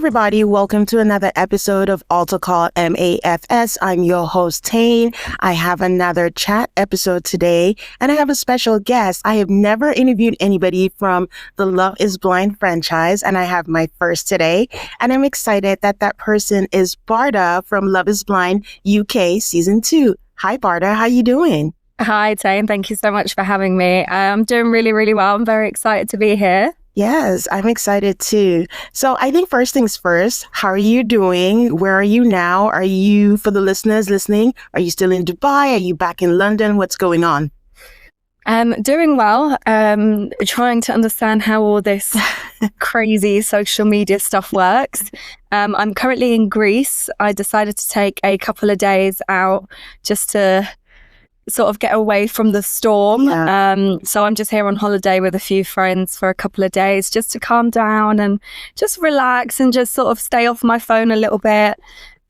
everybody. Welcome to another episode of Altar Call MAFS. I'm your host, Tane. I have another chat episode today, and I have a special guest. I have never interviewed anybody from the Love is Blind franchise, and I have my first today. And I'm excited that that person is Bardha from Love is Blind UK Season 2. Hi, Bardha. How you doing? Hi, Tane. Thank you so much for having me. I'm doing really, really well. I'm very excited to be here. Yes, I'm excited too. So I think first things first, how are you doing? Where are you now? Are you, for the listeners listening, are you still in Dubai? Are you back in London? What's going on? Doing well. Trying to understand how all this crazy social media stuff works. I'm currently in Greece. I decided to take a couple of days out just to sort of get away from the storm. Yeah. So I'm just here on holiday with a few friends for a couple of days just to calm down and just relax and just sort of stay off my phone a little bit.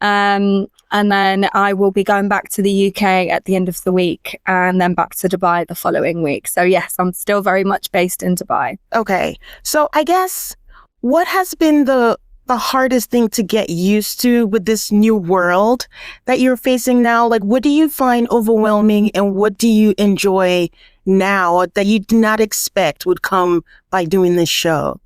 And then I will be going back to the UK at the end of the week and then back to Dubai the following week. So yes, I'm still very much based in Dubai. Okay. So I guess what has been the hardest thing to get used to with this new world that you're facing now? Like, what do you find overwhelming and what do you enjoy now that you did not expect would come by doing this show?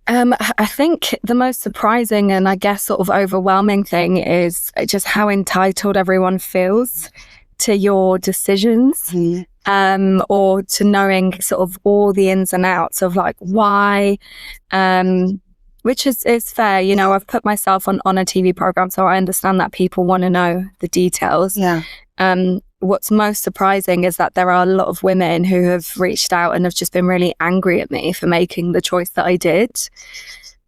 I think the most surprising and I guess sort of overwhelming thing is just how entitled everyone feels to your decisions. Mm-hmm. Or to knowing sort of all the ins and outs of like why, which is fair. You know, I've put myself on a TV program, so I understand that people want to know the details. Yeah. What's most surprising is that there are a lot of women who have reached out and have just been really angry at me for making the choice that I did.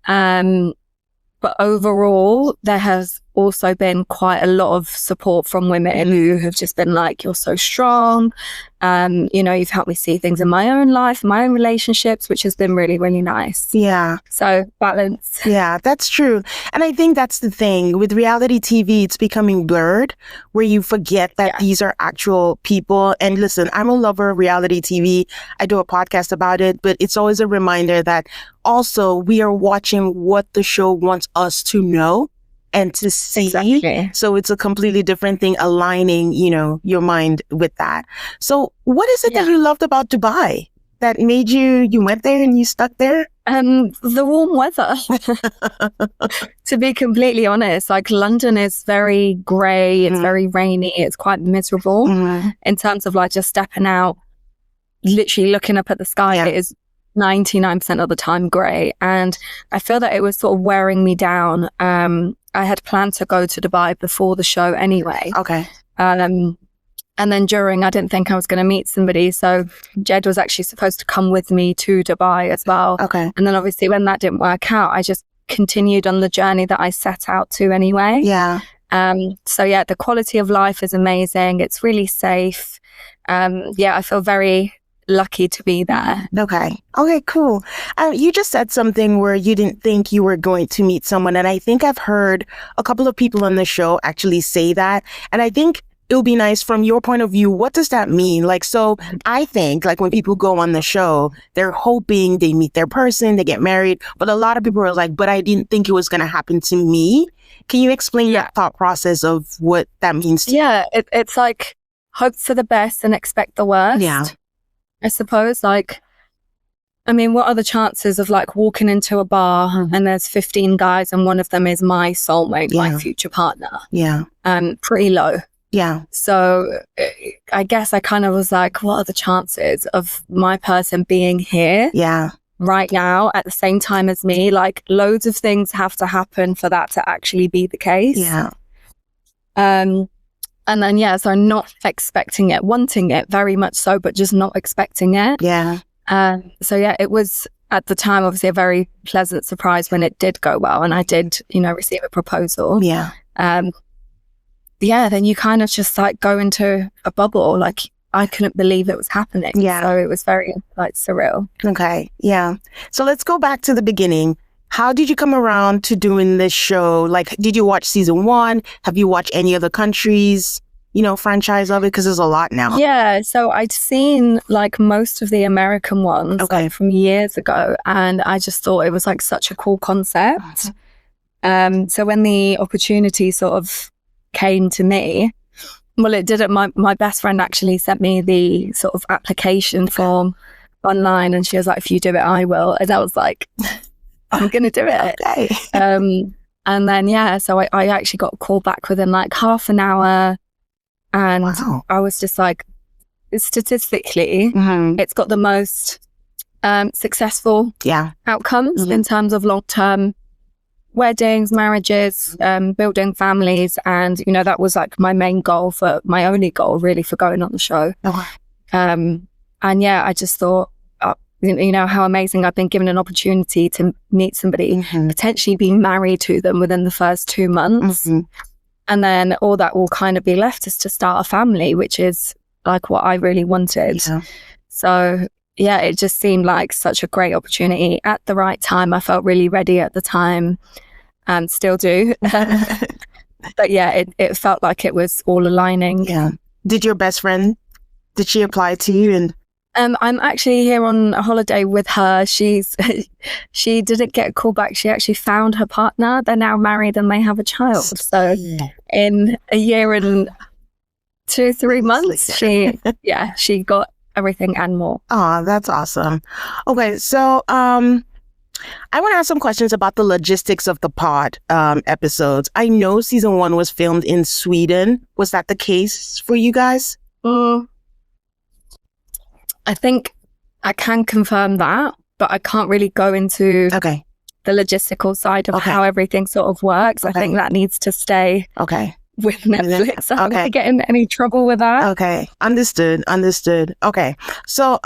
But overall, there has also been quite a lot of support from women who have just been like, you're so strong. You know, you've helped me see things in my own life, my own relationships, which has been really, really nice. Yeah. So balance. Yeah, that's true. And I think that's the thing with reality TV, it's becoming blurred where you forget that these are actual people. And listen, I'm a lover of reality TV. I do a podcast about it, but it's always a reminder that also we are watching what the show wants us to know and to see. Exactly. So it's a completely different thing, aligning, you know, your mind with that. So what is it that you loved about Dubai that made you went there and you stuck there? The warm weather. To be completely honest, like London is very grey, it's very rainy, it's quite miserable in terms of like just stepping out, literally looking up at the sky. It is 99% of the time grey, and I feel that it was sort of wearing me down. I had planned to go to Dubai before the show anyway. Okay. And then during, I didn't think I was going to meet somebody. So Jed was actually supposed to come with me to Dubai as well. Okay. And then obviously when that didn't work out, I just continued on the journey that I set out to anyway. Yeah. So yeah, the quality of life is amazing. It's really safe. I feel very lucky to be there. Okay, cool. You just said something where you didn't think you were going to meet someone. And I think I've heard a couple of people on the show actually say that. And I think it'll be nice from your point of view. What does that mean? Like, so I think like when people go on the show, they're hoping they meet their person, they get married. But a lot of people are like, but I didn't think it was going to happen to me. Can you explain that thought process of what that means to you? It's like hope for the best and expect the worst. Yeah. I suppose, like, I mean, what are the chances of like walking into a bar and there's 15 guys and one of them is my soulmate, my future partner? Yeah. Pretty low. Yeah. So I guess I kind of was like, what are the chances of my person being here? Yeah. Right now at the same time as me? Like loads of things have to happen for that to actually be the case. Yeah. And then, so not expecting it, wanting it very much so, but just not expecting it. Yeah. It was at the time, obviously, a very pleasant surprise when it did go well and I did, receive a proposal. Yeah. Then you kind of just like go into a bubble. Like I couldn't believe it was happening. Yeah. So it was very like surreal. Okay. Yeah. So let's go back to the beginning. How did you come around to doing this show? Like, did you watch season 1? Have you watched any other countries? franchise of it? Because there's a lot now. Yeah, so I'd seen like most of the American ones like, from years ago, and I just thought it was like such a cool concept. So when the opportunity sort of came to me, well, it didn't. My best friend actually sent me the sort of application form online, and she was like, "If you do it, I will." And I was like, "I'm gonna do it." Okay. And then so I actually got a call back within like half an hour, and I was just like, statistically, it's got the most successful outcomes in terms of long-term weddings, marriages, building families, and that was like my only goal really for going on the show. And I just thought, how amazing. I've been given an opportunity to meet somebody, potentially be married to them within the first 2 months, and then all that will kind of be left is to start a family, which is like what I really wanted. So it just seemed like such a great opportunity at the right time. I felt really ready at the time, and still do. But it felt like it was all aligning. Did your best friend, did she apply to you? And I'm actually here on a holiday with her. She didn't get a call back. She actually found her partner. They're now married and they have a child. So in a year and 2-3 months, she got everything and more. Oh, that's awesome. Okay, so I want to ask some questions about the logistics of the pod episodes. I know season 1 was filmed in Sweden. Was that the case for you guys? I think I can confirm that, but I can't really go into the logistical side of how everything sort of works. I think that needs to stay with Netflix. I'm not going to get in any trouble with that. Okay. Understood. Okay. So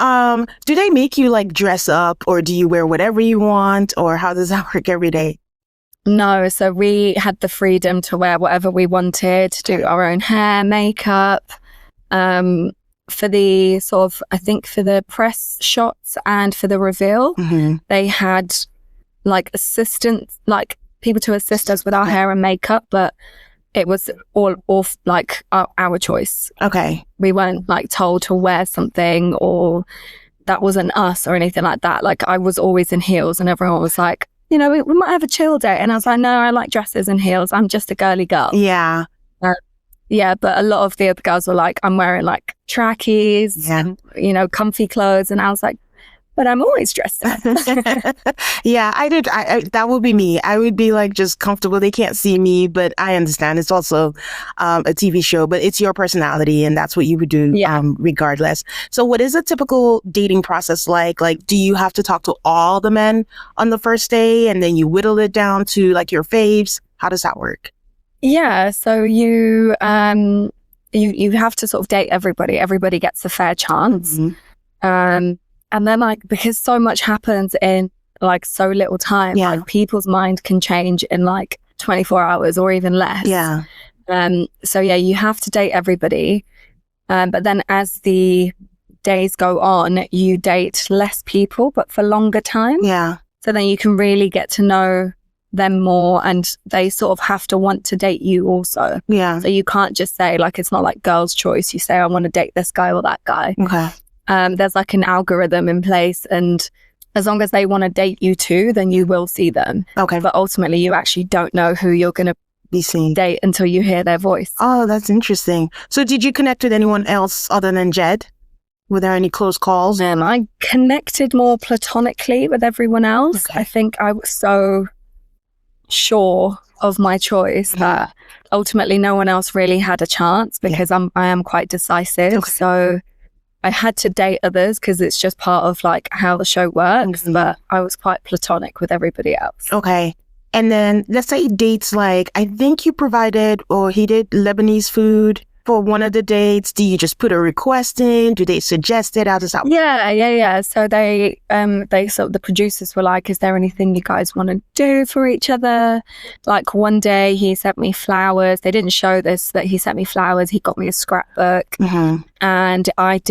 do they make you like dress up, or do you wear whatever you want, or how does that work every day? No. So we had the freedom to wear whatever we wanted, to do our own hair, makeup. For the sort of, I think for the press shots and for the reveal, they had like assistants, like people to assist us with our hair and makeup, but it was all off like our choice. Okay. We weren't like told to wear something, or that wasn't us or anything like that. Like I was always in heels, and everyone was like, we might have a chill day. And I was like, no, I like dresses and heels. I'm just a girly girl. Yeah. But a lot of the other girls were like, I'm wearing like trackies and, comfy clothes. And I was like, but I'm always dressed up. I that would be me. I would be like just comfortable. They can't see me, but I understand it's also a TV show, but it's your personality and that's what you would do regardless. So what is a typical dating process like? Like, do you have to talk to all the men on the first day and then you whittle it down to like your faves? How does that work? Yeah, so you have to sort of date everybody. Everybody gets a fair chance. And then like, because so much happens in like so little time, like people's mind can change in like 24 hours or even less. So you have to date everybody. But then as the days go on, you date less people, but for longer time. So then you can really get to know them more, and they sort of have to want to date you also. So you can't just say like, it's not like girl's choice. You say, I want to date this guy or that guy. There's like an algorithm in place, and as long as they want to date you too, then you will see them. But ultimately you actually don't know who you're going to be seeing date until you hear their voice. Oh, that's interesting. So did you connect with anyone else other than Jed? Were there any close calls? I connected more platonically with everyone else. I think I was so sure of my choice that ultimately no one else really had a chance, because I am quite decisive. So I had to date others because it's just part of like how the show works, but I was quite platonic with everybody else. And then let's say dates, like I think you provided, or he did, Lebanese food for one of the dates. Do you just put a request in? Do they suggest it? How does that work? Yeah. So they sort of, the producers were like, is there anything you guys want to do for each other? Like one day he sent me flowers. They didn't show this, but he sent me flowers. He got me a scrapbook, and I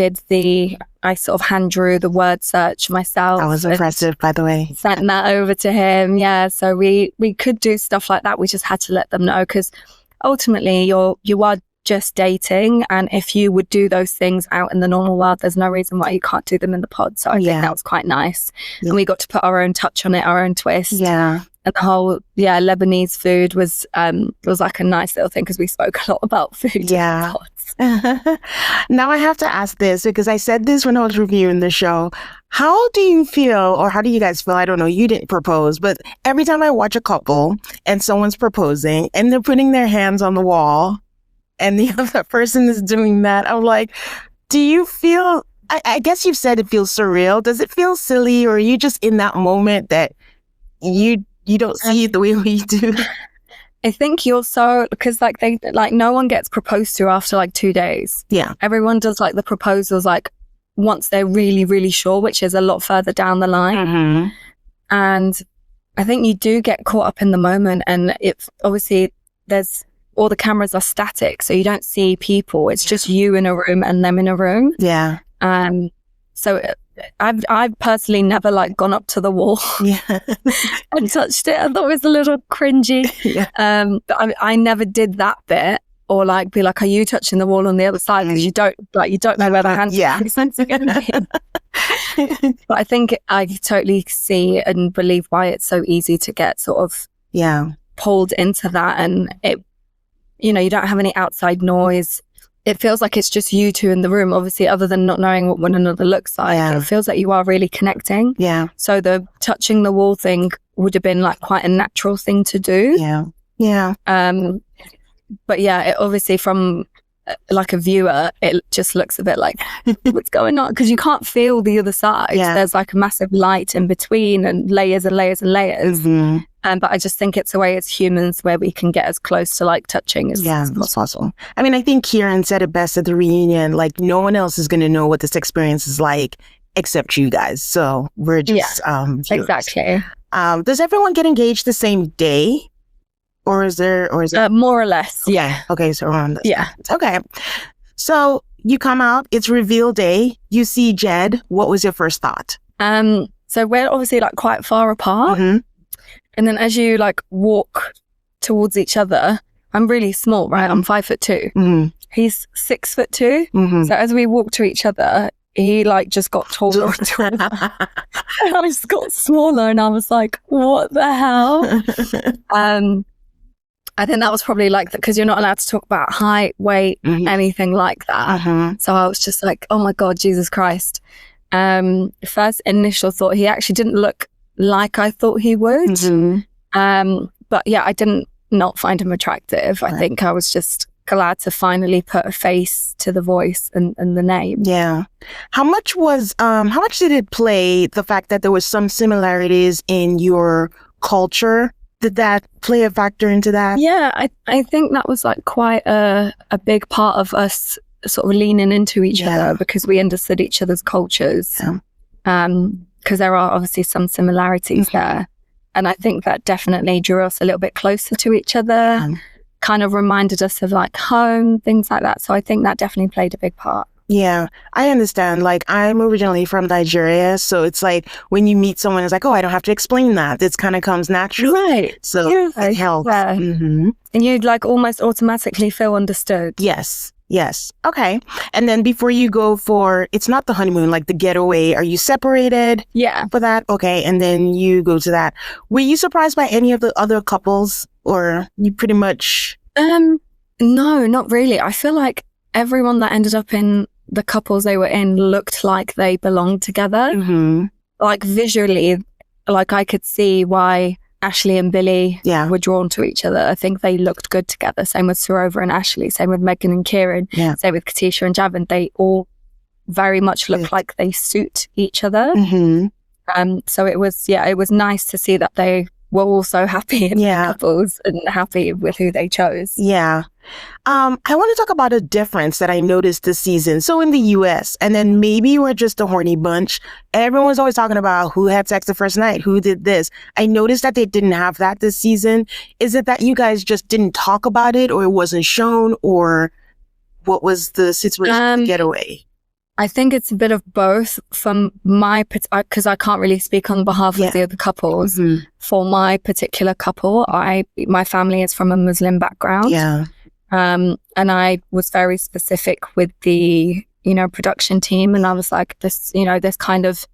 sort of hand drew the word search myself. That was impressive, by the way. Sent that over to him. Yeah. So we could do stuff like that. We just had to let them know, because ultimately you are just dating. And if you would do those things out in the normal world, there's no reason why you can't do them in the pod. So I think that was quite nice. Yeah. And we got to put our own touch on it, our own twist. Yeah. And the whole, Lebanese food was like a nice little thing because we spoke a lot about food. Yeah. Now I have to ask this because I said this when I was reviewing the show. How do you feel, or how do you guys feel? I don't know, you didn't propose, but every time I watch a couple and someone's proposing and they're putting their hands on the wall and the other person is doing that, I'm like, do you feel, I guess you've said it feels surreal. Does it feel silly, or are you just in that moment that you don't see it the way we do? I think you're so, because no one gets proposed to after like 2 days. Yeah. Everyone does like the proposals like once they're really, really sure, which is a lot further down the line. Mm-hmm. And I think you do get caught up in the moment, and it's obviously all the cameras are static, so you don't see people. It's just you in a room and them in a room. Yeah. So I've personally never like gone up to the wall and touched it. I thought it was a little cringy. Yeah. But I never did that bit, or like be like, are you touching the wall on the other side? Because you don't know where the hands are going to be. But I think I totally see and believe why it's so easy to get sort of pulled into that, and it, you don't have any outside noise. It feels like it's just you two in the room, obviously, other than not knowing what one another looks like. Yeah. It feels like you are really connecting. Yeah. So the touching the wall thing would have been like quite a natural thing to do. Yeah. Yeah. But yeah, it obviously from like a viewer, it just looks a bit like, what's going on? Because you can't feel the other side. Yeah. There's like a massive light in between and layers and layers and layers. Mm-hmm. But I just think it's a way as humans where we can get as close to like touching as possible. I mean, I think Kieran said it best at the reunion, like no one else is going to know what this experience is like except you guys. So we're just viewers. Exactly. Does everyone get engaged the same day? Or is there more or less? Yeah. Okay, so around this. Yeah. Okay. So you come out, it's reveal day, you see Jed. What was your first thought? So we're obviously like quite far apart. Mm-hmm. And then as you like walk towards each other, I'm really small, right? I'm 5'2". Mm-hmm. He's 6'2". Mm-hmm. So as we walk to each other, he like just got taller and taller. And I just got smaller, and I was like, what the hell? I think that was probably like because you're not allowed to talk about height, weight, anything like that. Uh-huh. So I was just like, oh my God, Jesus Christ. First initial thought, he actually didn't look like I thought he would. Mm-hmm. But yeah, I didn't not find him attractive. Right. I think I was just glad to finally put a face to the voice and the name. Yeah. How much did it play, the fact that there was some similarities in your culture? Did that play a factor into that? Yeah, I think that was like quite a big part of us sort of leaning into each other because we understood each other's cultures. Because there are obviously some similarities there. And I think that definitely drew us a little bit closer to each other, kind of reminded us of like home, things like that. So I think that definitely played a big part. Yeah, I understand. Like, I'm originally from Nigeria, so it's like when you meet someone, it's like, oh, I don't have to explain that. This kind of comes naturally. Right. So it helps. Yeah. Mm-hmm. And you'd like almost automatically feel understood. Yes. Okay. And then before you go for, it's not the honeymoon, like the getaway, are you separated? Yeah. For that? Okay. And then you go to that. Were you surprised by any of the other couples, or you pretty much? No, not really. I feel like everyone that ended up in the couples they were in looked like they belonged together. Mm-hmm. Like visually, like I could see why Ashley and Billy were drawn to each other. I think they looked good together. Same with Sarova and Ashley. Same with Megan and Kieran. Yeah. Same with Katisha and Javin. They all very much look like they suit each other. Mm-hmm. So it was nice to see that they were also happy in their couples and happy with who they chose. Yeah. I want to talk about a difference that I noticed this season. So in the US, and then maybe we're just a horny bunch, everyone's always talking about who had sex the first night, who did this. I noticed that they didn't have that this season. Is it that you guys just didn't talk about it, or it wasn't shown, or what was the situation to get away? I think it's a bit of both from my, because I can't really speak on behalf of the other couples. Mm-hmm. For my particular couple, my family is from a Muslim background. Yeah. And I was very specific with the, production team. And I was like, this kind of,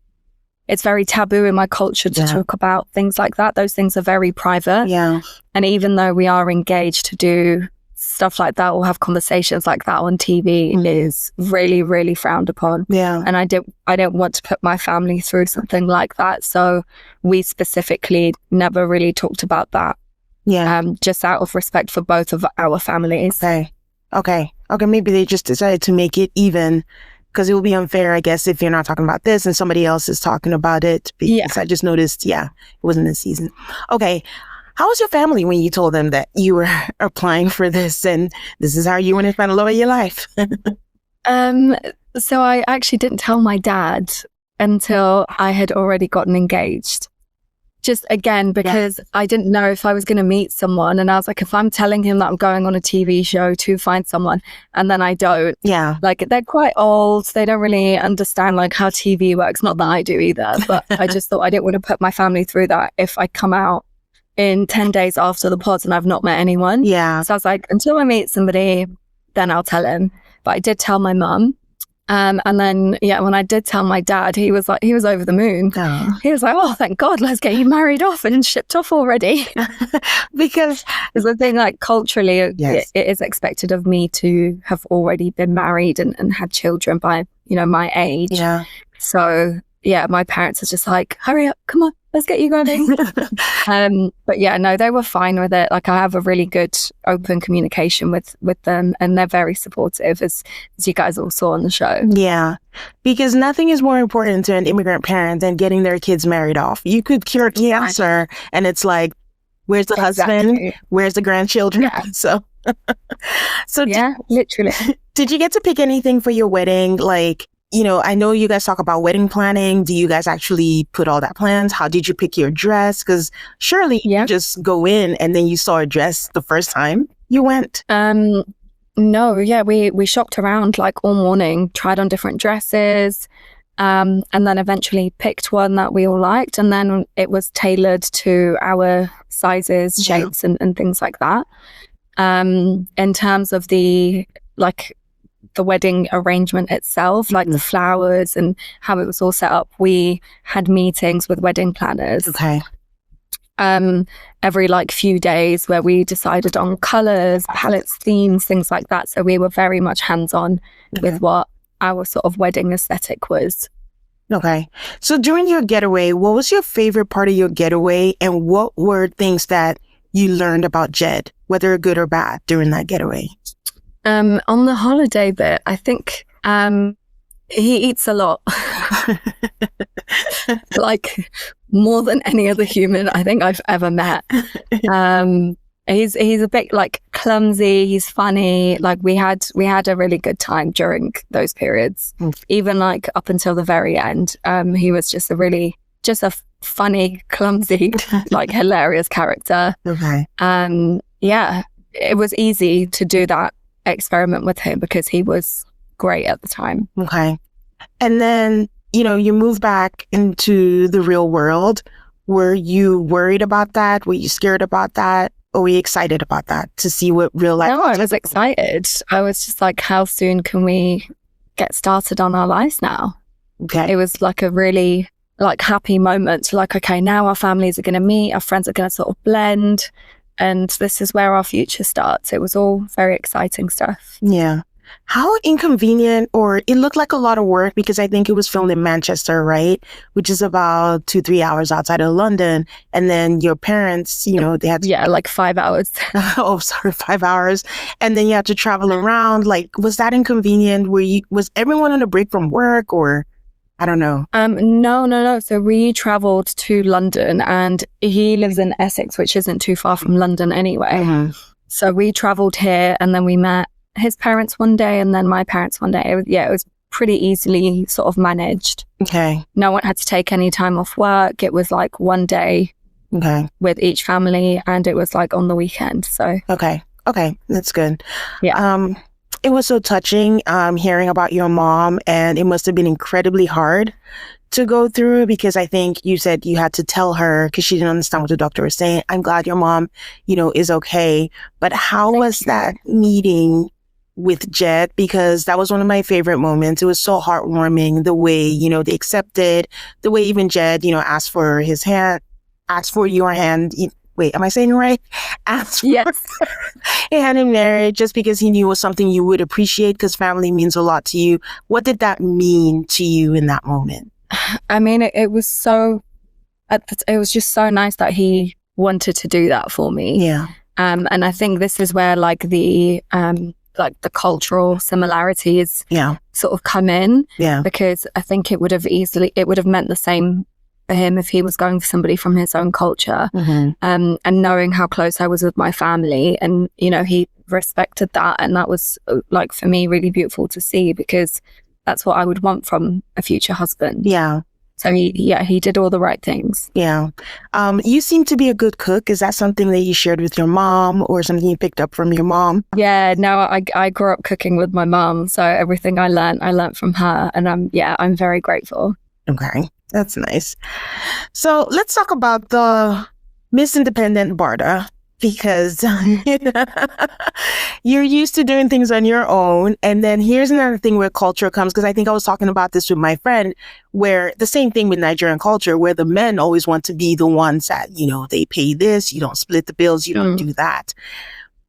it's very taboo in my culture to talk about things like that. Those things are very private. Yeah. And even though we are engaged to do stuff like that or have conversations like that on TV is really, really frowned upon. Yeah. And I don't want to put my family through something like that. So we specifically never really talked about that. Yeah. Just out of respect for both of our families. Okay. Maybe they just decided to make it even, because it will be unfair, I guess, if you're not talking about this and somebody else is talking about it. Because I just noticed, it wasn't this season. Okay. How was your family when you told them that you were applying for this and this is how you want to spend the love of your life? So I actually didn't tell my dad until I had already gotten engaged. Just again, because I didn't know if I was going to meet someone. And I was like, if I'm telling him that I'm going on a TV show to find someone and then I don't, like they're quite old. They don't really understand like how TV works. Not that I do either, but I just thought I didn't want to put my family through that if I come out in 10 days after the pods and I've not met anyone. Yeah. So I was like, until I meet somebody, then I'll tell him. But I did tell my mum. And then, when I did tell my dad, he was over the moon. Oh. He was like, oh, thank God, let's get you married off and shipped off already. Because it's the thing, like culturally, it is expected of me to have already been married and had children by, my age. Yeah. So, my parents are just like, hurry up, come on, let's get you going. But no, they were fine with it. Like I have a really good open communication with them and they're very supportive as you guys all saw on the show. Yeah, because nothing is more important to an immigrant parent than getting their kids married off. You could cure cancer and it's like, where's the husband? Where's the grandchildren? Yeah. So literally. Did you get to pick anything for your wedding? Like, I know you guys talk about wedding planning. Do you guys actually put all that plans? How did you pick your dress? Because surely you just go in and then you saw a dress the first time you went. No, we shopped around like all morning, tried on different dresses, and then eventually picked one that we all liked. And then it was tailored to our sizes, shapes, and things like that. In terms of the wedding arrangement itself, like the flowers and how it was all set up, we had meetings with wedding planners. Okay. Every few days where we decided on colors, palettes, themes, things like that. So we were very much hands-on with what our sort of wedding aesthetic was. Okay. So during your getaway, what was your favorite part of your getaway and what were things that you learned about Jed, whether good or bad, during that getaway? On the holiday bit, I think he eats a lot. Like more than any other human I think I've ever met. He's a bit clumsy, he's funny. Like we had a really good time during those periods. Even up until the very end. He was just a funny, clumsy, hilarious character. Okay. It was easy to do that experiment with him because he was great at the time. Okay. And then, you move back into the real world. Were you worried about that? Were you scared about that? Or were you excited about that to see what real life? No, I was excited. I was just like, how soon can we get started on our lives now? Okay. It was a really happy moment. Okay, now our families are going to meet, our friends are going to sort of blend. And this is where our future starts. It was all very exciting stuff. Yeah. How inconvenient, or it looked like a lot of work because I think it was filmed in Manchester, right? Which is about 2-3 hours outside of London. And then your parents, they had to... Yeah, 5 hours. 5 hours. And then you had to travel around. Was that inconvenient? Was everyone on a break from work or... I don't know. No. So we traveled to London and he lives in Essex, which isn't too far from London anyway. Mm-hmm. So we traveled here and then we met his parents one day and then my parents one day. It was pretty easily sort of managed. Okay. No one had to take any time off work. It was one day with each family and it was on the weekend. So Okay. That's good. Yeah. It was so touching hearing about your mom, and it must have been incredibly hard to go through? Because I think you said you had to tell her because she didn't understand what the doctor was saying. I'm glad your mom, is okay. But how was that meeting with Jed? Because that was one of my favorite moments. It was so heartwarming the way, they accepted, the way even Jed, asked for his hand, asked for your hand. Wait, am I saying it right? Asked Yes. for a hand in marriage just because he knew it was something you would appreciate because family means a lot to you. What did that mean to you in that moment? I mean, it was just so nice that he wanted to do that for me. Yeah. And I think this is where the cultural similarities sort of come in. Yeah. Because I think it would have meant the same for him if he was going for somebody from his own culture. Mm-hmm. And knowing how close I was with my family, and he respected that, and that was for me really beautiful to see, because that's what I would want from a future husband. Yeah. So he did all the right things. Yeah. You seem to be a good cook. Is that something that you shared with your mom or something you picked up from your mom? Yeah, no, I grew up cooking with my mom, so everything I learned from her, and I'm very grateful. Okay. That's nice. So let's talk about the Miss Independent Bardha, because you're used to doing things on your own. And then here's another thing where culture comes, because I think I was talking about this with my friend, where the same thing with Nigerian culture, where the men always want to be the ones that, they pay this, you don't split the bills, you don't do that.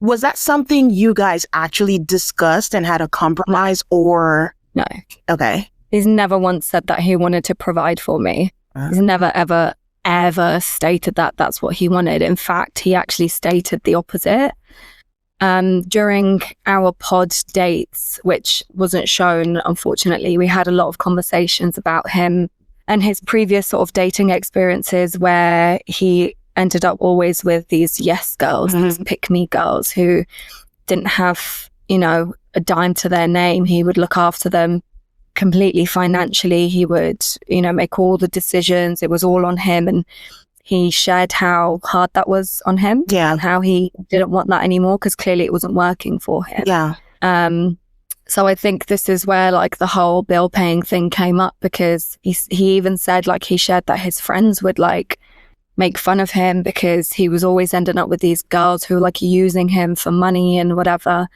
Was that something you guys actually discussed and had a compromise, or? No. Okay. He's never once said that he wanted to provide for me. He's never, ever stated that that's what he wanted. In fact, he actually stated the opposite. During our pod dates, which wasn't shown, unfortunately, we had a lot of conversations about him and his previous sort of dating experiences, where he ended up always with these yes girls, these pick-me girls who didn't have, a dime to their name. He would look after them completely financially. He would, make all the decisions. It was all on him. And he shared how hard that was on him. Yeah. And how he didn't want that anymore, because clearly it wasn't working for him. Yeah. So I think this is where the whole bill paying thing came up, because he even said he shared that his friends would make fun of him because he was always ending up with these girls who were using him for money and whatever.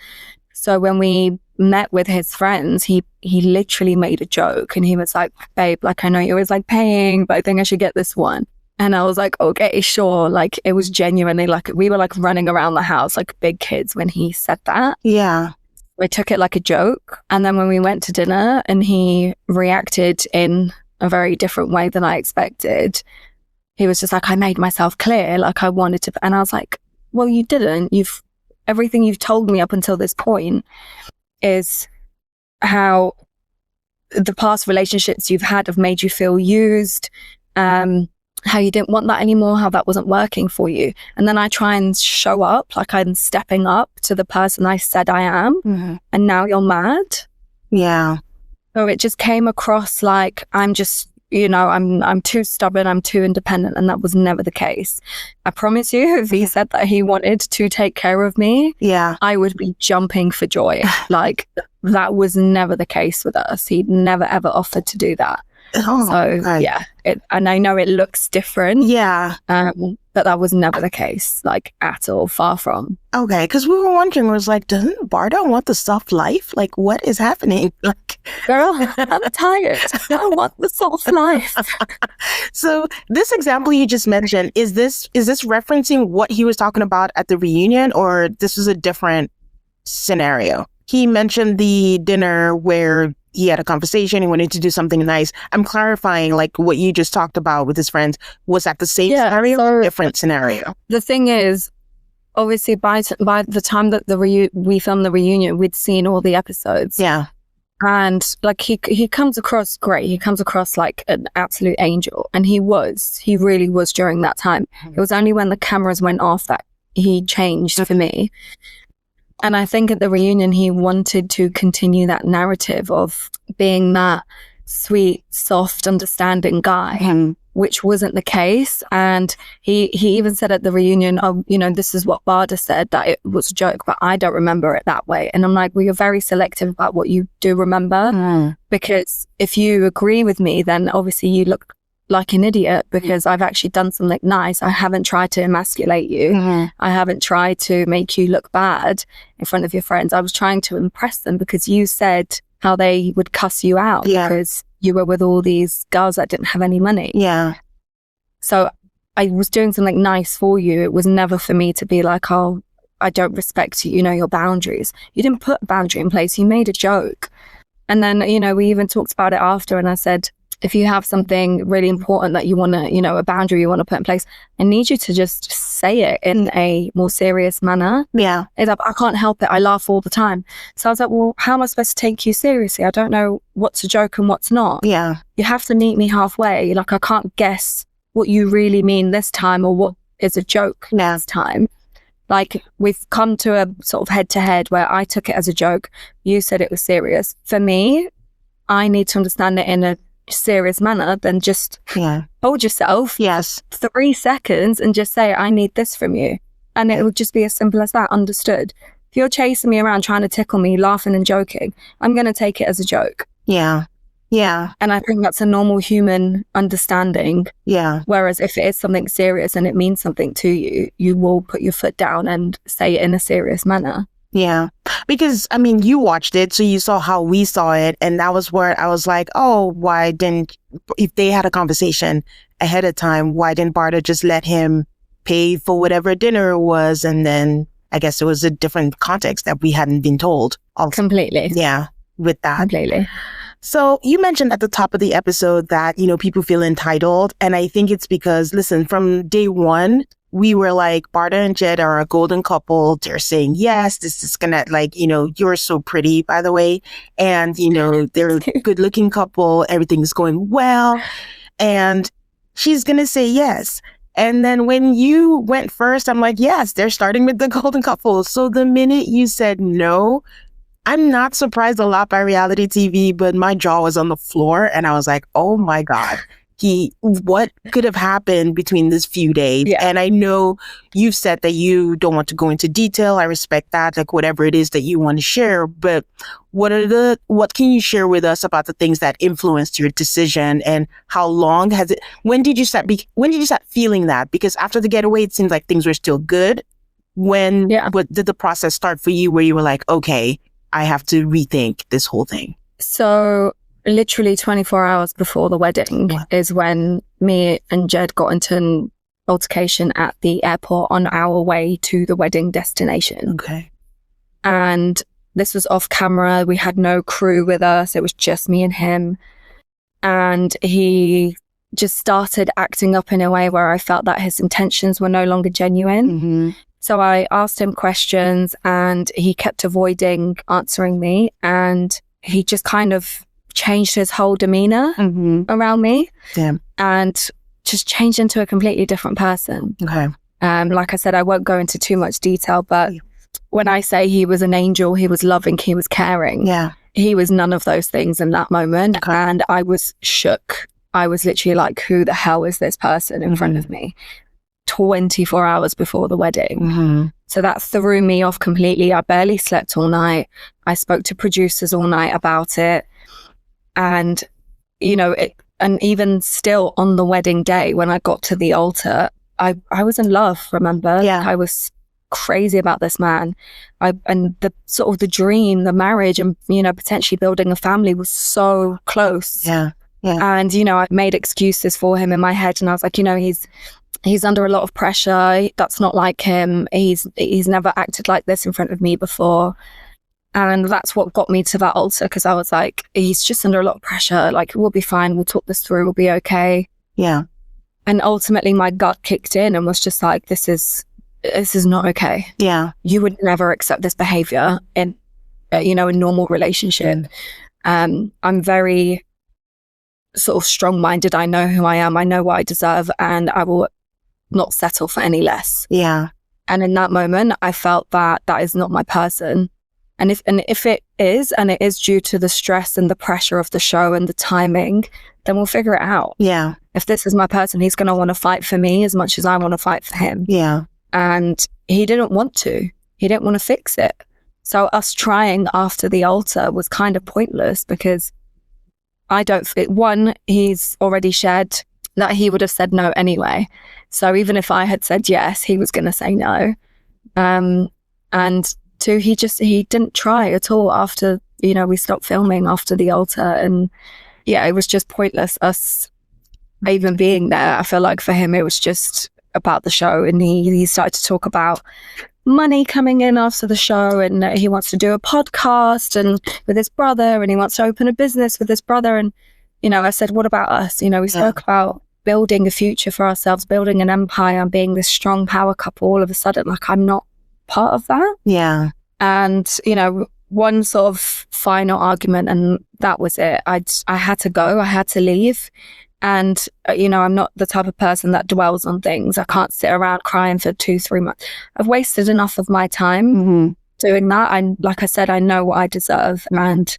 So when we met with his friends, he literally made a joke, and he was like, babe, I know you always paying, but I think I should get this one. And I was like, okay, sure. It was genuinely we were running around the house like big kids when he said that. Yeah. We took it like a joke. And then when we went to dinner and he reacted in a very different way than I expected, he was just I made myself clear, I wanted to. And I was like, well, you didn't. Everything you've told me up until this point is how the past relationships you've had have made you feel used, how you didn't want that anymore, how that wasn't working for you. And then I try and show up I'm stepping up to the person I said I am, and now you're mad. Yeah. So it just came across I'm just, I'm too stubborn, I'm too independent, and that was never the case. I promise you, if he said that he wanted to take care of me, I would be jumping for joy. That was never the case with us. He'd never ever offered to do that. Oh, so God. Yeah, and I know it looks different. Yeah. But that was never the case, at all, far from. Okay, because we were wondering, doesn't Bardha want the soft life? What is happening? Girl, I'm tired. I want the soft life. So this example you just mentioned, is this referencing what he was talking about at the reunion, or this is a different scenario? He mentioned the dinner where he had a conversation, he wanted to do something nice. I'm clarifying, what you just talked about with his friends. Was that the same scenario or different scenario? The thing is, obviously, by the time that we filmed the reunion, we'd seen all the episodes. Yeah. And he comes across great. He comes across like an absolute angel. And he really was during that time. It was only when the cameras went off that he changed for me. And I think at the reunion, he wanted to continue that narrative of being that sweet, soft, understanding guy. which wasn't the case. And he even said at the reunion, oh, you know, this is what Bardha said, that it was a joke, but I don't remember it that way. And I'm like, well, you're very selective about what you do remember, because if you agree with me, then obviously you look like an idiot, because I've actually done something nice. I haven't tried to emasculate you. I haven't tried to make you look bad in front of your friends. I was trying to impress them, because you said how they would cuss you out because you were with all these girls that didn't have any money. Yeah. So I was doing something nice for you. It was never for me to be like, oh, I don't respect you, you know, your boundaries. You didn't put a boundary in place. You made a joke. And then, you know, we even talked about it after, and I said, if you have something really important that you want to, you know, a boundary you want to put in place, I need you to just say it in a more serious manner. Yeah. It's like, I can't help it. I laugh all the time. So I was like, well, how am I supposed to take you seriously? I don't know what's a joke and what's not. Yeah. You have to meet me halfway. Like, I can't guess what you really mean this time or what is a joke this time. Like, we've come to a sort of head-to-head where I took it as a joke. You said it was serious. For me, I need to understand it in a serious manner than just hold yourself 3 seconds and just say, I need this from you. And it would just be as simple as that. Understood. If you're chasing me around trying to tickle me, laughing and joking, I'm going to take it as a joke. Yeah. And I think that's a normal human understanding. Whereas if it is something serious and it means something to you, you will put your foot down and say it in a serious manner. Yeah. Because, I mean, you watched it, so you saw how we saw it. And that was where I was like, oh, why didn't, if they had a conversation ahead of time, why didn't Bardha just let him pay for whatever dinner was? And then I guess it was a different context that we hadn't been told. Completely. Yeah, with that. Completely. So you mentioned at the top of the episode that, you know, people feel entitled. And I think it's because, listen, from day one, we were like, Bardha and Jed are a golden couple. They're saying, yes, this is gonna, like, you know, you're so pretty, by the way. And, you know, they're a good looking couple. Everything's going well. And she's gonna say yes. And then when you went first, I'm like, yes, they're starting with the golden couple. So the minute you said no, I'm not surprised a lot by reality TV, but my jaw was on the floor and I was like, oh my God. What could have happened between this few days? Yeah. And I know you've said that you don't want to go into detail. I respect that, like whatever it is that you want to share. But what can you share with us about the things that influenced your decision, and how long has it? When did you start feeling that? Because after the getaway, it seemed like things were still good. What did the process start for you, where you were like, okay, I have to rethink this whole thing? So literally 24 hours before the wedding is when me and Jed got into an altercation at the airport on our way to the wedding destination. Okay. And this was off camera. We had no crew with us. It was just me and him. And he just started acting up in a way where I felt that his intentions were no longer genuine. So I asked him questions and he kept avoiding answering me. And he just kind of changed his whole demeanor around me. Damn. And just changed into a completely different person. Okay. Like I said, I won't go into too much detail, but when I say he was an angel, he was loving, he was caring. Yeah. He was none of those things in that moment. Okay. And I was shook. I was literally like, who the hell is this person in front of me? 24 hours before the wedding. So that threw me off completely. I barely slept all night. I spoke to producers all night about it. And, you know, and even still on the wedding day, when I got to the altar, I was in love, remember? Yeah. I was crazy about this man. And the sort of the dream, the marriage and, you know, potentially building a family was so close. Yeah. And, you know, I made excuses for him in my head. And I was like, you know, he's under a lot of pressure. That's not like him. He's never acted like this in front of me before. And that's what got me to that altar, because I was like, he's just under a lot of pressure. Like, we'll be fine. We'll talk this through. We'll be okay. Yeah. And ultimately my gut kicked in and was just like, this is not okay. Yeah. You would never accept this behavior in, you know, a normal relationship. I'm very sort of strong-minded. I know who I am. I know what I deserve, and I will not settle for any less. Yeah. And in that moment, I felt that is not my person. And if it is due to the stress and the pressure of the show and the timing, then we'll figure it out. Yeah. If this is my person, he's going to want to fight for me as much as I want to fight for him. Yeah. And he didn't want to. He didn't want to fix it. So us trying after the altar was kind of pointless because he's already shared that he would have said no anyway. So even if I had said yes, he was going to say no. And two, he didn't try at all after, we stopped filming after the altar. And yeah, it was just pointless us even being there. I feel like for him, it was just about the show. And he started to talk about money coming in after the show, and he wants to do a podcast and with his brother, and he wants to open a business with his brother. And, I said, what about us? We spoke about building a future for ourselves, building an empire and being this strong power couple. All of a sudden, like, I'm not part of that. Yeah. And, one sort of final argument, and that was it. I had to go. I had to leave. And, I'm not the type of person that dwells on things. I can't sit around crying for 2-3 months. I've wasted enough of my time doing that. And like I said, I know what I deserve, and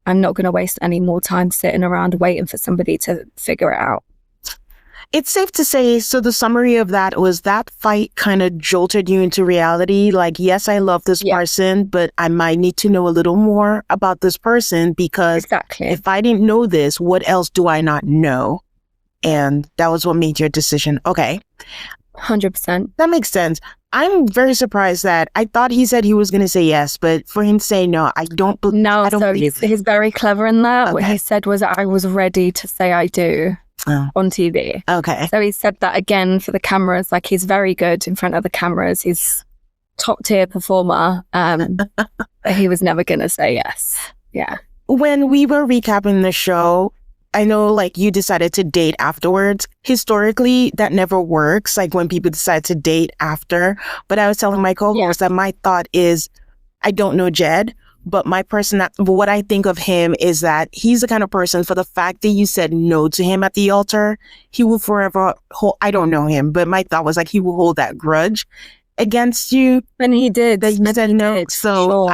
I'm not going to waste any more time sitting around waiting for somebody to figure it out. It's safe to say, so the summary of that was that fight kind of jolted you into reality. Like, yes, I love this person, but I might need to know a little more about this person because if I didn't know this, what else do I not know? And that was what made your decision. Okay. 100%. That makes sense. I'm very surprised that I thought he said he was going to say yes, but for him to say no, I don't believe he's very clever in that. Okay. What he said was, I was ready to say I do. On TV. Okay. So he said that again for the cameras. Like, he's very good in front of the cameras. He's top tier performer. But he was never going to say yes. Yeah. When we were recapping the show, I know like you decided to date afterwards. Historically, that never works. Like when people decide to date after. But I was telling my co-host that my thought is, I don't know Jed. But what I think of him is that he's the kind of person, for the fact that you said no to him at the altar, he will forever hold, I don't know him, but my thought was like, he will hold that grudge against you. And he did. That you said no. So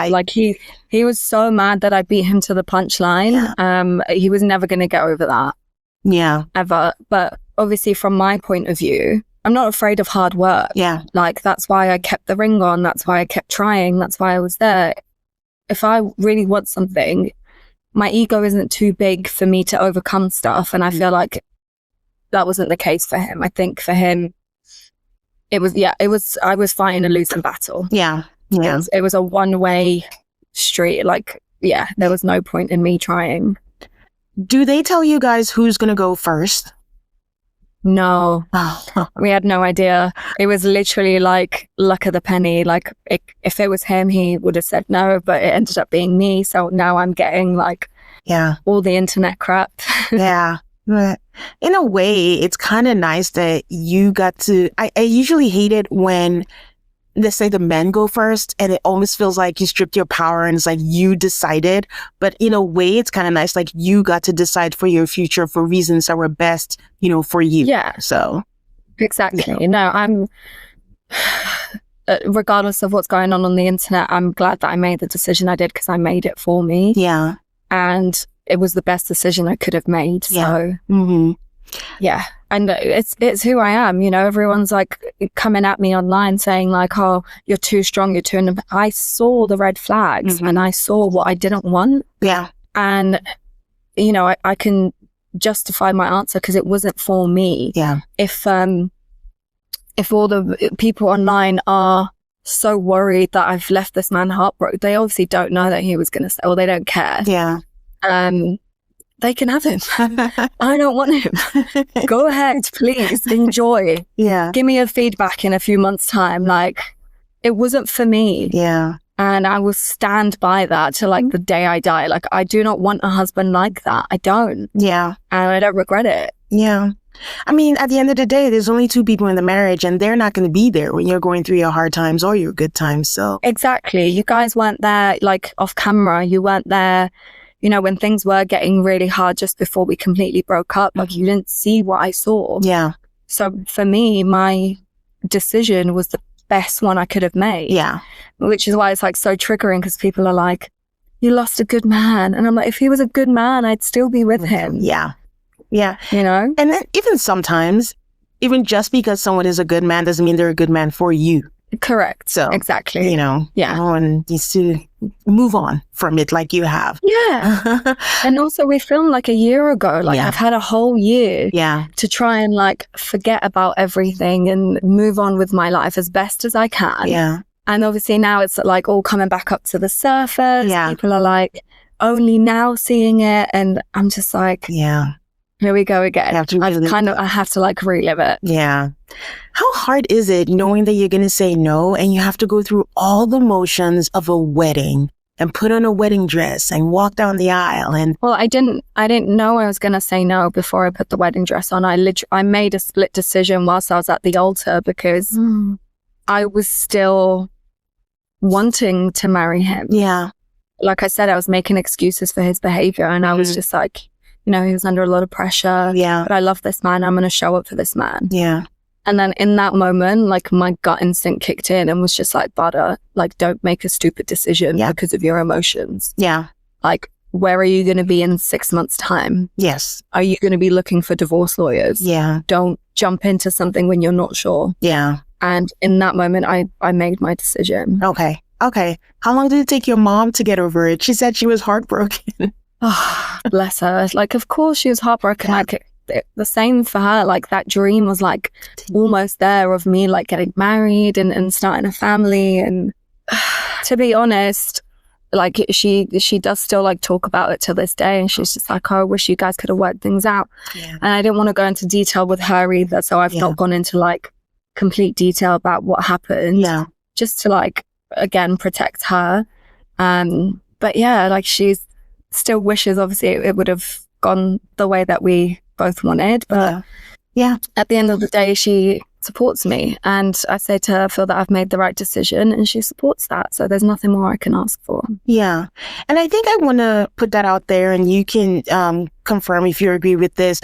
he was so mad that I beat him to the punchline. He was never going to get over that. Yeah. Ever. But obviously from my point of view, I'm not afraid of hard work. Yeah. Like, that's why I kept the ring on. That's why I kept trying. That's why I was there. If I really want something, my ego isn't too big for me to overcome stuff. And I feel like that wasn't the case for him. I think for him, I was fighting a losing battle. Yeah. Yeah. It was a one-way street. Like, yeah, there was no point in me trying. Do they tell you guys who's going to go first? No, we had no idea. It was literally like luck of the penny. Like, if it was him, he would have said no, but it ended up being me. So now I'm getting like, all the internet crap. Yeah. In a way, it's kind of nice that you got to, I usually hate it when, let's say the men go first and it almost feels like you stripped your power and it's like you decided. But in a way, it's kind of nice. Like you got to decide for your future for reasons that were best, for you. Yeah. So. Exactly. No, I'm, regardless of what's going on the internet, I'm glad that I made the decision I did because I made it for me. Yeah. And it was the best decision I could have made. Yeah. So, yeah. And it's who I am, everyone's like coming at me online saying like, oh, you're too strong, you're too, I saw the red flags and I saw what I didn't want. Yeah. And, I can justify my answer because it wasn't for me. Yeah. If all the people online are so worried that I've left this man heartbroken, they obviously don't know that he was going to say, or they don't care. Yeah. They can have him. I don't want him. Go ahead, please. Enjoy. Yeah. Give me a feedback in a few months' time. Like, it wasn't for me. Yeah. And I will stand by that till like the day I die. Like, I do not want a husband like that. I don't. Yeah. And I don't regret it. Yeah. I mean, at the end of the day, there's only two people in the marriage and they're not going to be there when you're going through your hard times or your good times. So. Exactly. You guys weren't there like off camera. You weren't there, when things were getting really hard just before we completely broke up. Like, you didn't see what I saw. Yeah. So for me, my decision was best one I could have made. Yeah. Which is why it's like so triggering, because people are like, you lost a good man. And I'm like, if he was a good man, I'd still be with him. Yeah. Yeah. You know? And then even sometimes, even just because someone is a good man doesn't mean they're a good man for you. Correct. So, exactly. You know, yeah. Everyone needs to move on from it like you have. Yeah. And also we filmed like a year ago. Like I've had a whole year to try and like forget about everything and move on with my life as best as I can. Yeah. And obviously now it's like all coming back up to the surface. Yeah. People are like only now seeing it. And I'm just like, here we go again. I have to like relive it. Yeah. How hard is it knowing that you're going to say no and you have to go through all the motions of a wedding and put on a wedding dress and walk down the aisle? And well, I didn't know I was going to say no before I put the wedding dress on. I made a split decision whilst I was at the altar, because I was still wanting to marry him. Yeah. Like I said, I was making excuses for his behavior, and I was just like, you know, he was under a lot of pressure. Yeah. But I love this man. I'm going to show up for this man. Yeah. And then in that moment, like my gut instinct kicked in and was just like, Bardha, like don't make a stupid decision because of your emotions. Yeah. Like, where are you going to be in 6 months' time? Yes. Are you going to be looking for divorce lawyers? Yeah. Don't jump into something when you're not sure. Yeah. And in that moment, I made my decision. Okay. How long did it take your mom to get over it? She said she was heartbroken. Oh, bless her. Like, of course she was heartbroken. Yeah. Like, the same for her. Like, that dream was like almost there of me like getting married and starting a family. And to be honest, like she does still like talk about it to this day, and she's just like, oh, I wish you guys could have worked things out. And I didn't want to go into detail with her either, so I've not gone into like complete detail about what happened, just to like again protect her. But yeah, like she's still wishes obviously it would have gone the way that we both wanted, but at the end of the day she supports me, and I say to her, I feel that I've made the right decision, and she supports that, so there's nothing more I can ask for. And I think I want to put that out there, and you can confirm if you agree with this.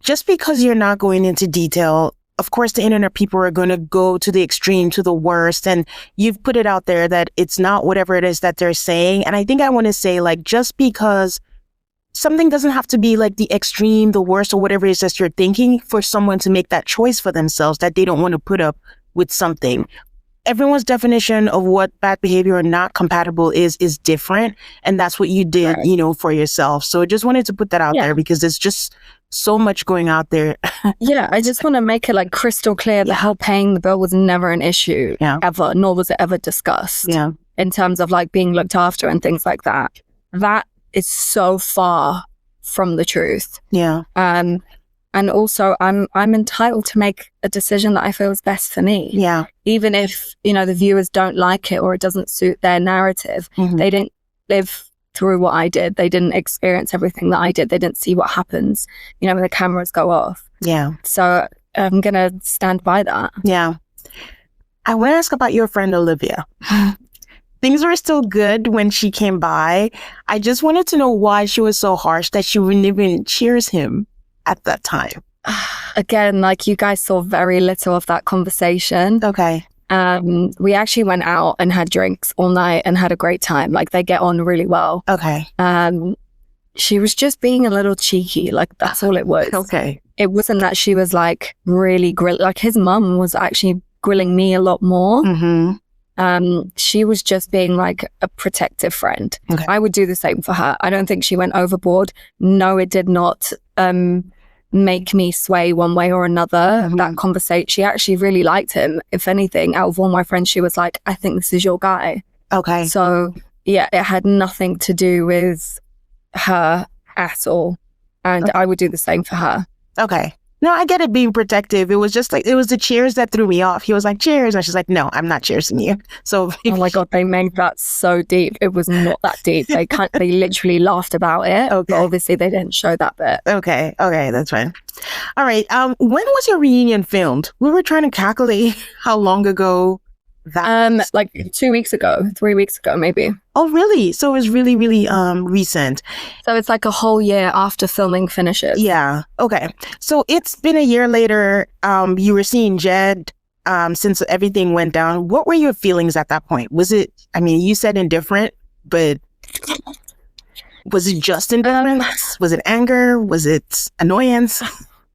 Just because you're not going into detail, of course the internet people are going to go to the extreme, to the worst, and you've put it out there that it's not whatever it is that they're saying. And I think I want to say, like, just because something doesn't have to be like the extreme, the worst, or whatever it is that you're thinking, for someone to make that choice for themselves that they don't want to put up with something. Everyone's definition of what bad behavior or not compatible is different. And that's what you did, you know, for yourself. So I just wanted to put that out there, because there's just so much going out there. I just want to make it like crystal clear that her paying the bill was never an issue ever, nor was it ever discussed in terms of like being looked after and things like that. That is so far from the truth. And also I'm entitled to make a decision that I feel is best for me. Even if, you know, the viewers don't like it or it doesn't suit their narrative. They didn't live through what I did. They didn't experience everything that I did. They didn't see what happens, you know, when the cameras go off. So I'm going to stand by that. I want to ask about your friend Olivia. Things were still good when she came by. I just wanted to know why she was so harsh that she wouldn't even cheers him at that time. Again, like you guys saw very little of that conversation. We actually went out and had drinks all night and had a great time. Like they get on really well. She was just being a little cheeky. Like that's all it was. It wasn't that she was like really like his mum was actually grilling me a lot more. She was just being like a protective friend. I would do the same for her. I don't think she went overboard. No, it did not make me sway one way or another. That conversation, she actually really liked him. If anything, out of all my friends, she was like, I think this is your guy. So yeah, it had nothing to do with her at all. And I would do the same for her. No, I get it being protective. It was just like, it was the cheers that threw me off. He was like, cheers. And she's like, no, I'm not cheersing you. So, oh my God, they made that so deep. It was not that deep. They literally laughed about it. But obviously they didn't show that bit. Okay, that's fine. All right. When was your reunion filmed? We were trying to calculate how long ago that like 2 weeks ago, 3 weeks ago, maybe. Oh, really? So it was really, really recent. So it's like a whole year after filming finishes. Okay. So it's been a year later. You were seeing Jed since everything went down, what were your feelings at that point? Was it, I mean, you said indifferent, but was it just indifference? Was it anger? Was it annoyance?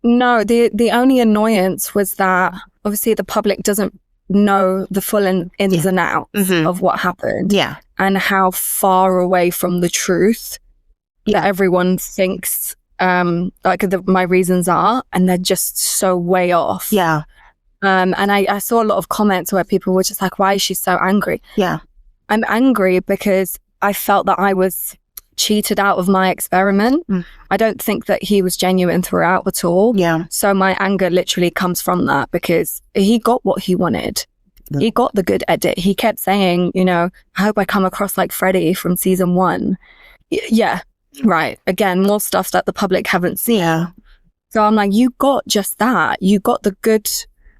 No, the only annoyance was that obviously the public doesn't know the full ins and outs of what happened. Yeah. And how far away from the truth that everyone thinks my reasons are, and they're just so way off. Yeah. And I saw a lot of comments where people were just like, why is she so angry? Yeah. I'm angry because I felt that I was cheated out of my experiment. I don't think that he was genuine throughout at all. Yeah. So my anger literally comes from that, because he got what he wanted. He got the good edit. He kept saying, you know, I hope I come across like Freddie from season 1. Yeah, right. Again, more stuff that the public haven't seen. Yeah. So I'm like, you got just that. You got the good,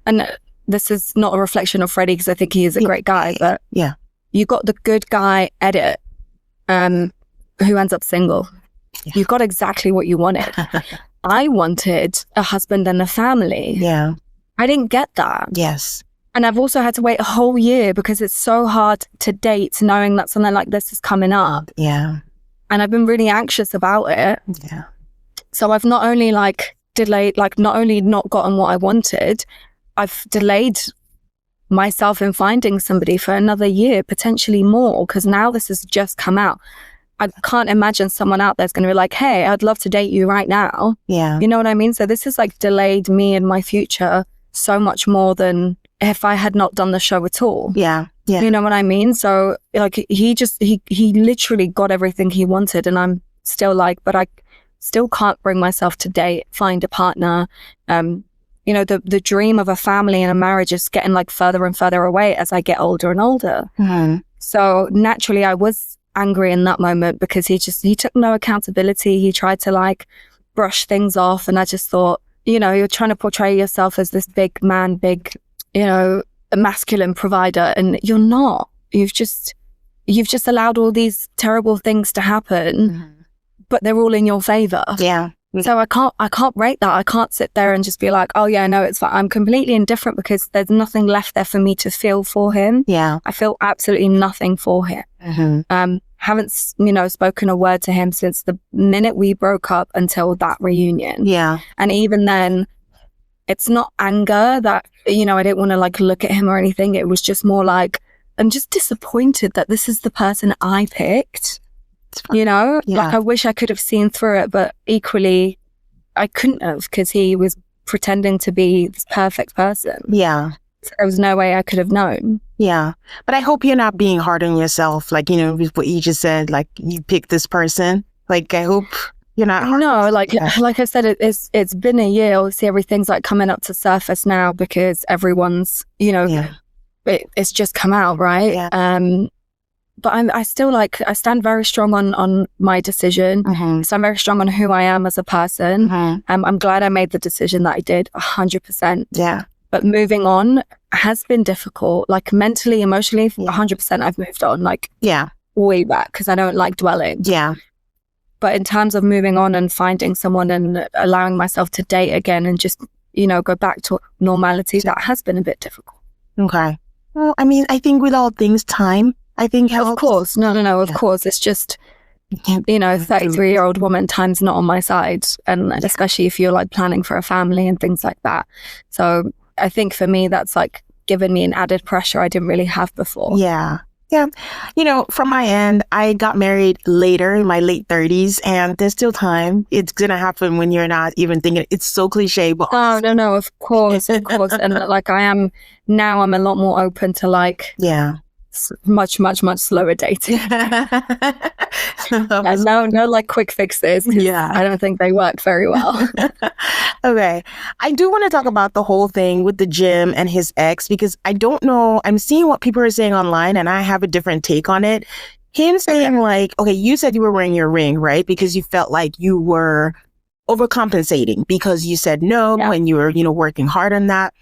and this is not a reflection of Freddie because I think he is a great guy, but you got the good guy edit who ends up single. Yeah. You got exactly what you wanted. I wanted a husband and a family. Yeah. I didn't get that. Yes. And I've also had to wait a whole year because it's so hard to date knowing that something like this is coming up. Yeah. And I've been really anxious about it. Yeah. So I've not only not only not gotten what I wanted, I've delayed myself in finding somebody for another year, potentially more, because now this has just come out. I can't imagine someone out there's going to be like, hey, I'd love to date you right now. Yeah. You know what I mean? So this has like delayed me and my future so much more than if I had not done the show at all. Yeah. Yeah. You know what I mean? So like he literally got everything he wanted, and I'm still like, but I still can't bring myself to date, find a partner. You know, the dream of a family and a marriage is getting like further and further away as I get older and older. So naturally I was angry in that moment because he took no accountability. He tried to like brush things off, and I just thought, you know, you're trying to portray yourself as this big man, you know, a masculine provider, and you're not. You've just allowed all these terrible things to happen, but they're all in your favor. Yeah. So I can't rate that. I can't sit there and just be like, oh yeah, no, it's fine. I'm completely indifferent because there's nothing left there for me to feel for him. Yeah. I feel absolutely nothing for him. Haven't, you know, spoken a word to him since the minute we broke up until that reunion. Yeah. And even then, it's not anger that, you know, I didn't want to like look at him or anything. It was just more like, I'm just disappointed that this is the person I picked. You know, like I wish I could have seen through it, but equally I couldn't have, because he was pretending to be this perfect person. Yeah. So there was no way I could have known. Yeah. But I hope you're not being hard on yourself. Like, you know, what you just said, like you picked this person. Like, I hope you're not hard. No, like I said, it's been a year. Obviously everything's like coming up to surface now because everyone's, you know, it's just come out, right? Yeah. But I still like, I stand very strong on my decision. So I'm very strong on who I am as a person. I'm glad I made the decision that I did, 100%. Yeah. But moving on has been difficult, like mentally, emotionally, 100% I've moved on, like way back, because I don't like dwelling. Yeah. But in terms of moving on and finding someone and allowing myself to date again and just, you know, go back to normality, that has been a bit difficult. Okay. Well, I mean, I think with all things, time, I think helps. Of course. No, of course. It's just, you know, 33-year-old woman, time's not on my side. And especially if you're like planning for a family and things like that. So I think for me, that's like given me an added pressure I didn't really have before. Yeah. Yeah. You know, from my end, I got married later in my late 30s, and there's still time. It's going to happen when you're not even thinking. It's so cliche, but no, of course. And like I'm a lot more open to like, much slower dating. No like quick fixes. I don't think they work very well. Okay. I do want to talk about the whole thing with the gym and his ex, because I don't know, I'm seeing what people are saying online and I have a different take on it. Him saying like, okay, you said you were wearing your ring, right? Because you felt like you were overcompensating because you said no and you were, you know, working hard on that.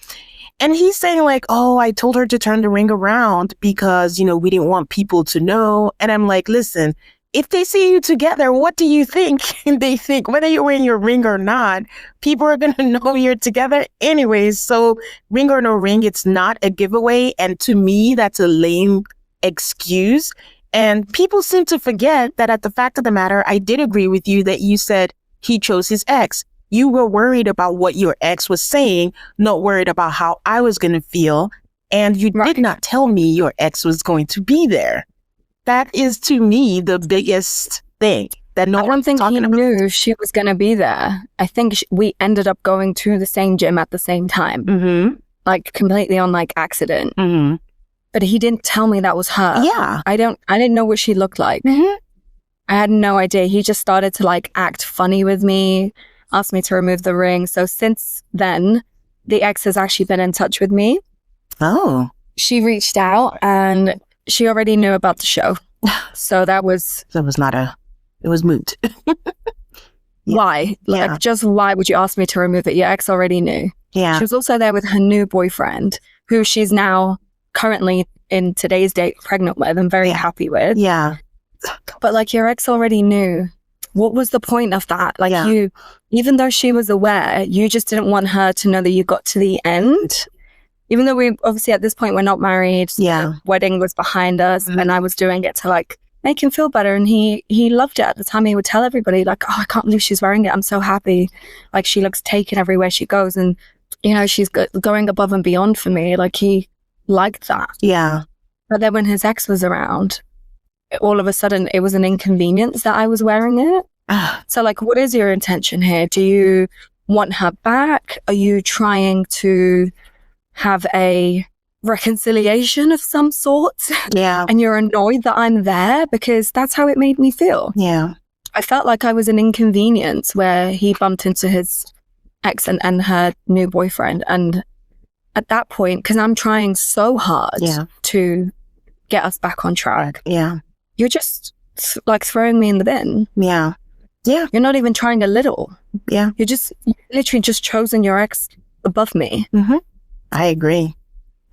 And he's saying like, oh, I told her to turn the ring around because, you know, we didn't want people to know. And I'm like, listen, if they see you together, what do you think? They think whether you're wearing your ring or not, people are going to know you're together anyways. So ring or no ring, it's not a giveaway. And to me, that's a lame excuse. And people seem to forget that at the fact of the matter, I did agree with you that you said he chose his ex. You were worried about what your ex was saying, not worried about how I was going to feel. And you did not tell me your ex was going to be there. That is, to me, the biggest thing that no one's talking about. I don't think he knew she was going to be there. I think we ended up going to the same gym at the same time. Mm-hmm. Like, completely on, like, accident. Mm-hmm. But he didn't tell me that was her. Yeah. I didn't know what she looked like. Mm-hmm. I had no idea. He just started to, like, act funny with me, asked me to remove the ring. So since then, the ex has actually been in touch with me. Oh. She reached out and she already knew about the show. So that was... It was moot. Yeah. Why? Like, just why would you ask me to remove it? Your ex already knew. Yeah. She was also there with her new boyfriend, who she's now currently, in today's date, pregnant with and very happy with. Yeah. But, like, your ex already knew. What was the point of that? Like, you, even though she was aware, you just didn't want her to know that you got to the end. Even though we, obviously, at this point, we're not married. Yeah. The wedding was behind us, and I was doing it to, like, make him feel better. And he loved it at the time. He would tell everybody, like, oh, I can't believe she's wearing it. I'm so happy. Like, she looks taken everywhere she goes. And, you know, she's going above and beyond for me. Like, he liked that. Yeah. But then when his ex was around, all of a sudden, it was an inconvenience that I was wearing it. So, like, what is your intention here? Do you want her back? Are you trying to have a reconciliation of some sort? Yeah. And you're annoyed that I'm there? Because that's how it made me feel. Yeah. I felt like I was an inconvenience where he bumped into his ex and her new boyfriend. And at that point, because I'm trying so hard to get us back on track. Yeah. You're just like throwing me in the bin. Yeah. Yeah. You're not even trying a little. Yeah. You're literally just chosen your ex above me. Mm-hmm. I agree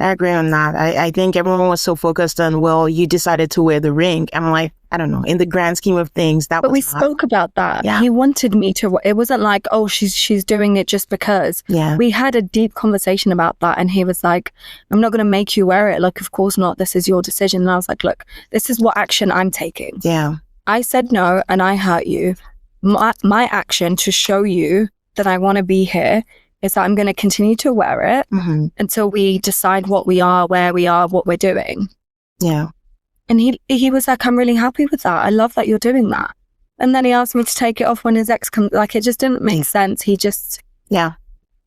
on that. I think everyone was so focused on, well, you decided to wear the ring. I'm like, I don't know. In the grand scheme of things, But we spoke about that. Yeah. He wanted me to. It wasn't like, oh, she's doing it just because. Yeah. We had a deep conversation about that, and he was like, I'm not going to make you wear it. Like, of course not. This is your decision. And I was like, look, this is what action I'm taking. Yeah. I said no, and I hurt you. My action to show you that I want to be here is that I'm going to continue to wear it until we decide what we are, where we are, what we're doing. Yeah. And he was like, I'm really happy with that. I love that you're doing that. And then he asked me to take it off when his ex comes. Like, it just didn't make sense. He just... Yeah.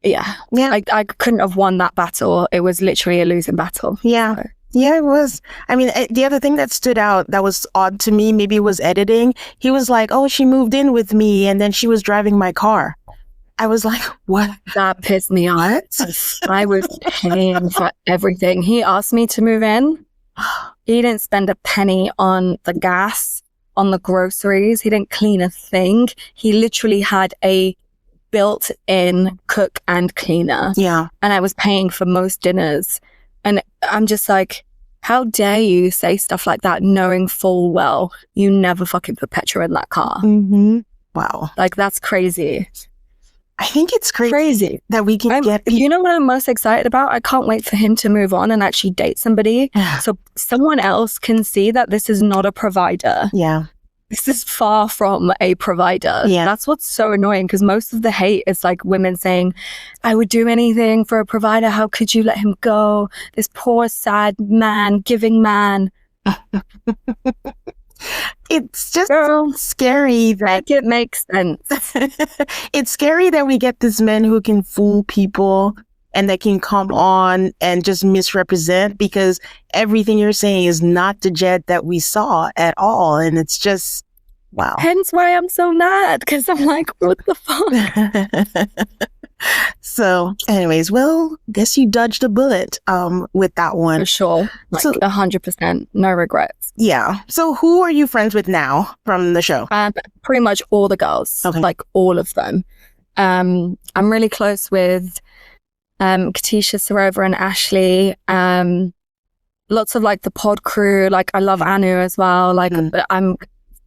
I couldn't have won that battle. It was literally a losing battle. Yeah. So. Yeah, it was. I mean, the other thing that stood out that was odd to me, maybe was editing. He was like, oh, she moved in with me and then she was driving my car. I was like, what? That pissed me off. I was paying for everything. He asked me to move in. He didn't spend a penny on the gas, on the groceries. He didn't clean a thing. He literally had a built-in cook and cleaner. Yeah. And I was paying for most dinners. And I'm just like, how dare you say stuff like that knowing full well you never fucking put petrol in that car? Mm-hmm. Wow. Like, that's crazy. I think it's crazy that we can get... You know what I'm most excited about? I can't wait for him to move on and actually date somebody so someone else can see that this is not a provider. Yeah. This is far from a provider. Yeah. That's what's so annoying, because most of the hate is like women saying, I would do anything for a provider. How could you let him go? This poor, sad man, giving man. It's just Girl, scary that it makes sense. it's scary that we get these men who can fool people and that can come on and just misrepresent, because everything you're saying is not the Jed that we saw at all. And it's just, wow. Hence why I'm so mad, because I'm like, what the fuck? So anyways, well, guess you dodged a bullet with that one. For sure. Like, So- 100%. No regrets. Yeah. So who are you friends with now from the show? Pretty much all the girls. Okay. Like, all of them. I'm really close with Katisha, Sarova, and Ashley. Lots of like the pod crew. Like, I love Anu as well. Like, I'm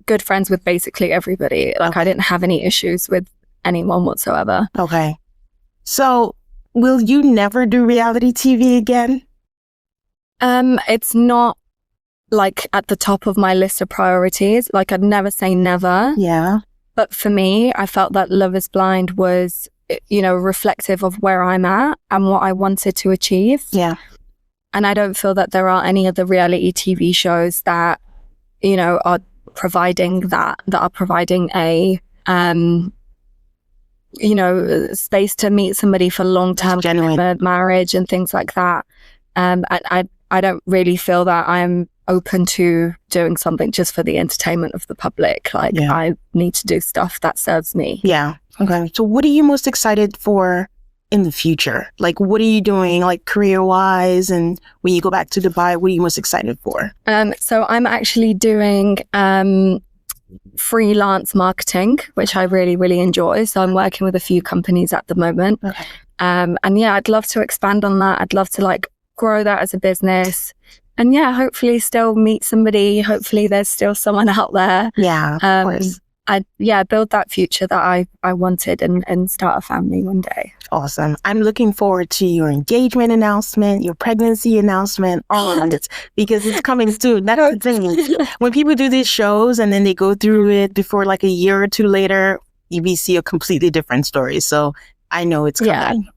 good friends with basically everybody. Like, I didn't have any issues with anyone whatsoever. Okay. So will you never do reality TV again? It's not like at the top of my list of priorities. Like, I'd never say never. Yeah. But for me, I felt that Love is Blind was, you know, reflective of where I'm at and what I wanted to achieve. Yeah. And I don't feel that there are any other reality TV shows that, you know, are providing a, you know, space to meet somebody for long-term commitment, marriage and things like that. And I don't really feel that I'm open to doing something just for the entertainment of the public. Like, I need to do stuff that serves me. Yeah. Okay. So what are you most excited for in the future? Like, what are you doing, like, career-wise? And when you go back to Dubai, what are you most excited for? So I'm actually doing freelance marketing, which I really, really enjoy. So I'm working with a few companies at the moment. Okay. And yeah, I'd love to expand on that. I'd love to like grow that as a business. And yeah, hopefully still meet somebody. Hopefully there's still someone out there. Yeah, of course. Build that future that I wanted and start a family one day. Awesome. I'm looking forward to your engagement announcement, your pregnancy announcement, all of it, because it's coming soon. That's the thing. When people do these shows and then they go through it before like a year or two later, you see a completely different story. So I know it's coming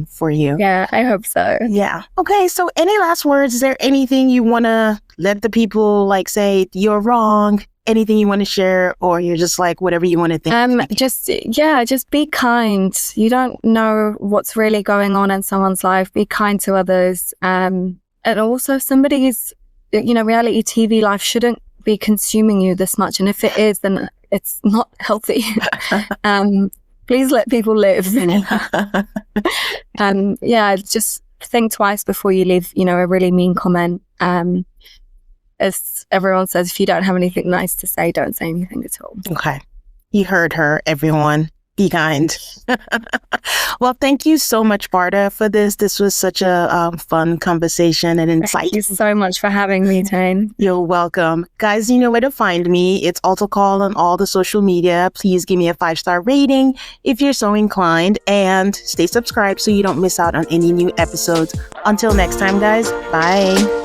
for you. Yeah, I hope so. Yeah. Okay. So any last words? Is there anything you want to let the people like say you're wrong? Anything you want to share, or you're just like whatever you want to think? Just be kind. You don't know what's really going on in someone's life. Be kind to others. And also somebody's, you know, reality TV life shouldn't be consuming you this much. And if it is, then it's not healthy. Please let people live. Just think twice before you leave, you know, a really mean comment. As everyone says, if you don't have anything nice to say, don't say anything at all. Okay. You heard her, everyone. Be kind. Well, thank you so much, Bardha, for this. This was such a fun conversation and insight. Thank you so much for having me, Tane. You're welcome. Guys, you know where to find me. It's Altar Call on all the social media. Please give me a 5-star rating if you're so inclined, and stay subscribed so you don't miss out on any new episodes. Until next time, guys. Bye.